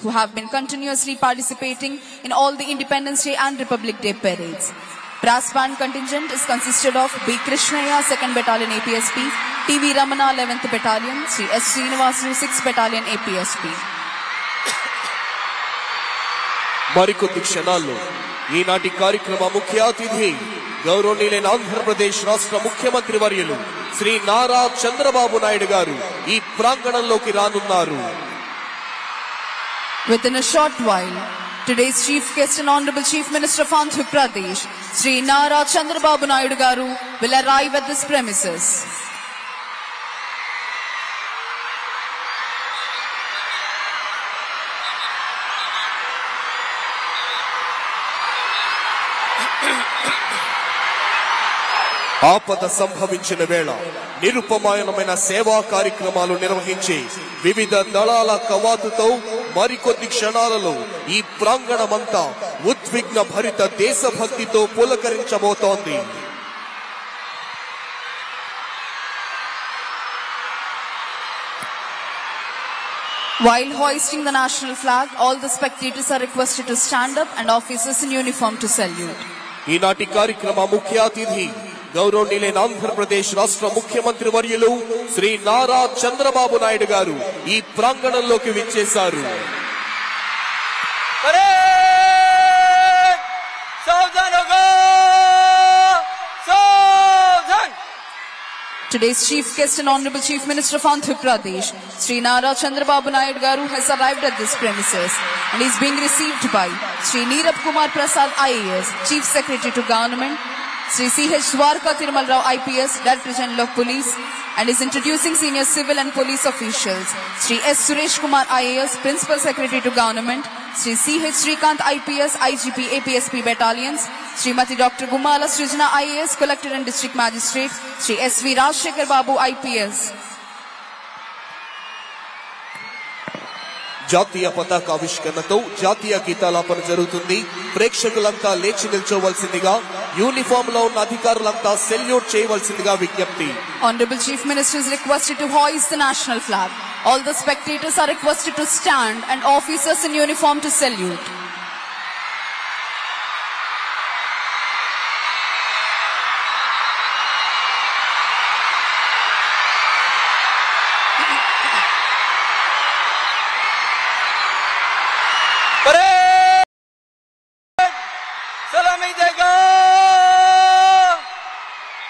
who have been continuously participating in all the Independence Day and Republic Day parades. Brass band contingent is consisted of B. Krishnaya, 2nd Battalion APSP, T.V. Ramana, 11th Battalion, Sri S. Srinivasu, 6th Battalion APSP. మరికొద్ది క్షణాల్లో ఈనాటి కార్యక్రమ ముఖ్య అతిథి గౌరవనీయులైన ఆంధ్రప్రదేశ్ రాష్ట్ర ముఖ్యమంత్రి వర్యులు శ్రీ నారా చంద్రబాబు నాయుడు గారు ఈ ప్రాంగణంలోకి రానున్నారు. Within a short while, today's chief guest and honorable chief minister of Andhra Pradesh, Sri Nara Chandrababu Naidu garu, will arrive at this premises. ఆపద సంభవించిన వేళ నిరుపమాయనమైన సేవా కార్యక్రమాలు నిర్వహించి వివిధ దళాల కవాతుతో మరికొద్ది క్షణాలలో ఈ ప్రాంగణమంతా ఉద్విగ్న భరిత దేశభక్తితో పులకరించబోతోంది. While hoisting the national flag, all the spectators are requested to stand up and officers in uniform to salute. ఈనాటి కార్యక్రమ ముఖ్య అతిథి గౌరవనీయులైన ఆంధ్రప్రదేశ్ రాష్ట్ర ముఖ్యమంత్రి వర్యులు శ్రీ నారా చంద్రబాబు నాయుడు గారు ఈ ప్రాంగణంలోకి విచ్చేశారు. Today's chief guest and honorable chief minister of Andhra Pradesh, Sri Nara Chandrababu Naidu garu, has arrived at this premises and is being received by Sri Neerab Kumar Prasad IAS, Chief Secretary to Government, Sri C.H. Dwarka Thirumal Rao IPS, Director General of Police, and is introducing senior civil and police officials, Sri S. Suresh Kumar IAS, Principal Secretary to Government, Sri C.H. Srikant IPS, IGP APSP Battalions, Srimati Dr. Gumala Srijana IAS, Collector and District Magistrate, Sri S.V. Rajshekhar Babu IPS. జాతీయ పతాకావిష్కరణతో జాతీయ గీతాలాపన జరుగుతుంది. ప్రేక్షకులంతా లేచి నిల్చోవలసిందిగా, uniform లో ఉన్న అధికారులంతా salute చేయవలసిందిగా విజ్ఞప్తి. Honorable Chief Minister is requested to hoist the national flag. All the spectators are requested to stand and officers in uniform to salute.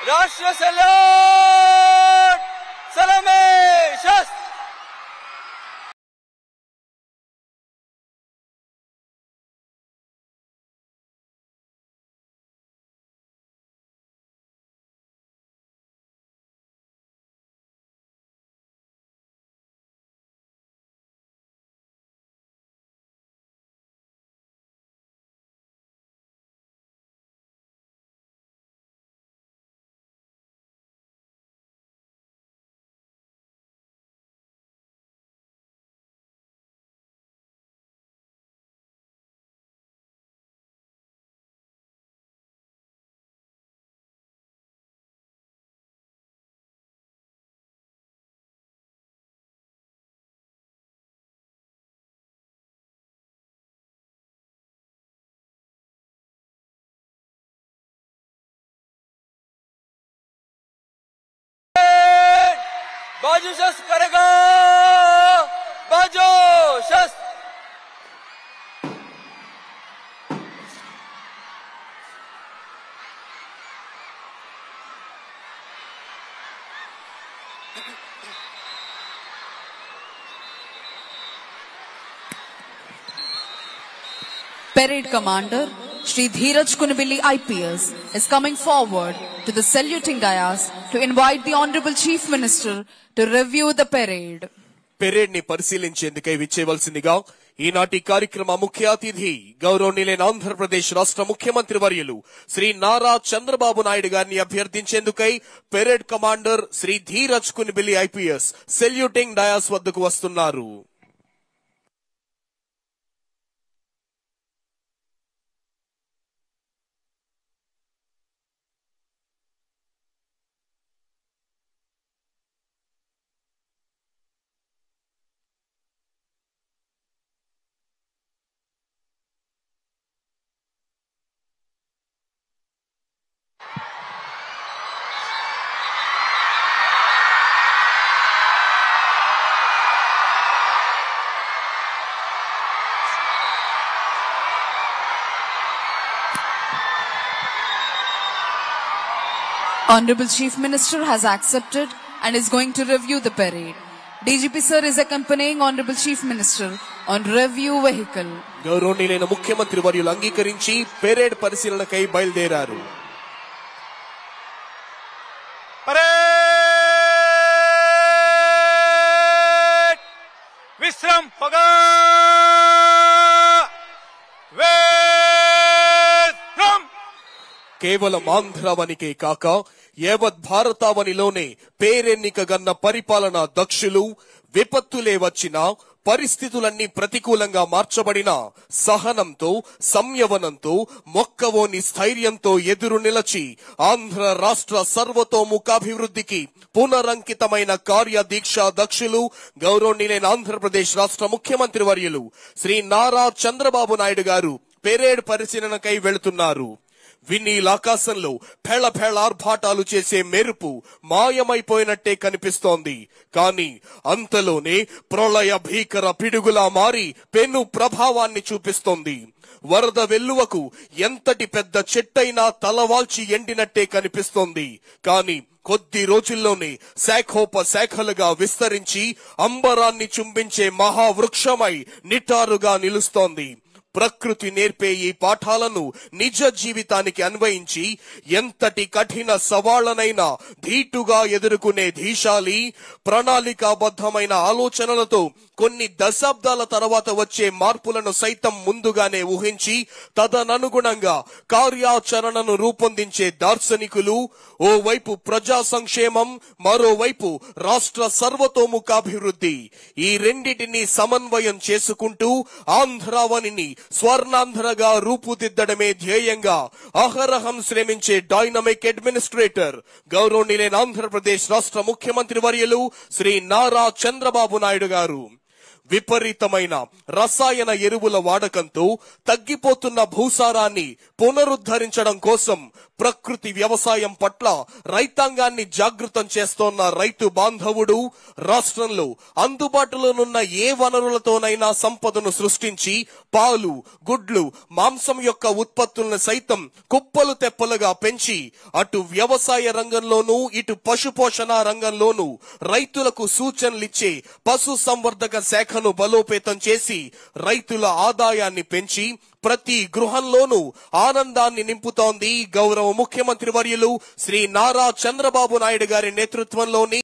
Rashtra salute! Salame! Shast! बाजू शस्त्र करेगा, बाजू शस्त्र. Parade Commander Shri Dheeraj Kunibili IPS is coming forward to the saluting dais to invite the Honorable Chief Minister to review the parade. Parade ని పరిశీలించేందుకై విచ్చేవలసిందిగా ఈనాటి కార్యక్రమ ముఖ్య అతిథి గౌరవనీయులైన ఆంధ్రప్రదేశ్ రాష్ట్ర ముఖ్యమంత్రి వర్యులు శ్రీ నారా చంద్రబాబు నాయుడు గారిని అభ్యర్థించేందుకై parade commander Shri Dheeraj Kunibili IPS saluting dais వద్దకు వస్తున్నారు. Honorable Chief Minister has accepted and is going to review the parade. DGP sir is accompanying Honorable Chief Minister on review vehicle. గౌరవనీయులైన ముఖ్యమంత్రి వర్యులు అంగీకరించి పెరేడ్ పరిశీలనకై బయలుదేరారు. విశ్రామ్ పగా కేవలం ఆంధ్రావనికే కాక యావత్ భారతావనిలోనే పేరెన్నికగన్న పరిపాలనా దక్షులు, విపత్తులే వచ్చినా పరిస్థితులన్నీ ప్రతికూలంగా మార్చబడిన సహనంతో, సంయమనంతో, మొక్కవోని స్థైర్యంతో ఎదురు నిలచి ఆంధ్ర రాష్ట్ర సర్వతోముఖాభివృద్ధికి పునరంకితమైన కార్యదీక్షా దక్షులు గౌరవనీయులైన ఆంధ్రప్రదేశ్ రాష్ట్ర ముఖ్యమంత్రి వర్యులు శ్రీ నారా చంద్రబాబు నాయుడు గారు పెరేడ్ పరిశీలనకై వెళుతున్నారు. వినీలాకాశంలో ఫెళఫెళార్భాటాలు చేసే మెరుపు మాయమైపోయినట్టే కనిపిస్తోంది. కానీ అంతలోనే ప్రళయ భీకర పిడుగులా మారి పెను ప్రభావాన్ని చూపిస్తోంది. వరద వెల్లువకు ఎంతటి పెద్ద చెట్టైనా తలవాల్చి ఎండినట్టే కనిపిస్తోంది. కానీ కొద్ది రోజుల్లోనే శాఖోపశాఖలుగా విస్తరించి అంబరాన్ని చుంబించే మహావృక్షమై నిటారుగా నిలుస్తోంది. ప్రకృతి నేర్పే ఈ పాఠాలను నిజ జీవితానికి అన్వయించి ఎంతటి కఠిన సవాళ్లనైనా ధీటుగా ఎదుర్కొనే ధీశాలి, ప్రణాళికాబద్ధమైన ఆలోచనలతో కొన్ని దశాబ్దాల తర్వాత వచ్చే మార్పులను సైతం ముందుగానే ఊహించి తదననుగుణంగా కార్యాచరణను రూపొందించే దార్శనికులు, ఓవైపు ప్రజా సంక్షేమం, మరోవైపు రాష్ట్ర సర్వతోముఖాభివృద్ధి, ఈ రెండిటిని సమన్వయం చేసుకుంటూ ఆంధ్రావనిని స్వర్ణాంధ్రగా రూపుదిద్దడమే ధ్యేయంగా అహరహం శ్రమించే డైనమిక్ అడ్మినిస్ట్రేటర్ గౌరవనీయులైన ఆంధ్రప్రదేశ్ రాష్ట్ర ముఖ్యమంత్రి వర్యులు శ్రీ నారా చంద్రబాబు నాయుడు గారు విపరీతమైన రసాయన ఎరువుల వాడకంతో తగ్గిపోతున్న భూసారాన్ని పునరుద్ధరించడం కోసం ప్రకృతి వ్యవసాయం పట్ల రైతాంగాన్ని జాగృతం చేస్తోన్న రైతు బాంధవుడు రాష్ట్రంలో అందుబాటులోనున్న ఏ వనరులతోనైనా సంపదను సృష్టించి పాలు, గుడ్లు, మాంసం యొక్క ఉత్పత్తులను సైతం కుప్పలు తెప్పలుగా పెంచి అటు వ్యవసాయ రంగంలోనూ ఇటు పశుపోషణ రంగంలోనూ రైతులకు సూచనలిచ్చే పశు సంవర్ధక శాఖను బలోపేతం చేసి రైతుల ఆదాయాన్ని పెంచి ప్రతి గృహంలోనూ ఆనందాన్ని నింపుతోంది గౌరవ ముఖ్యమంత్రి వర్యులు శ్రీ నారా చంద్రబాబు నాయుడు గారి నేతృత్వంలోని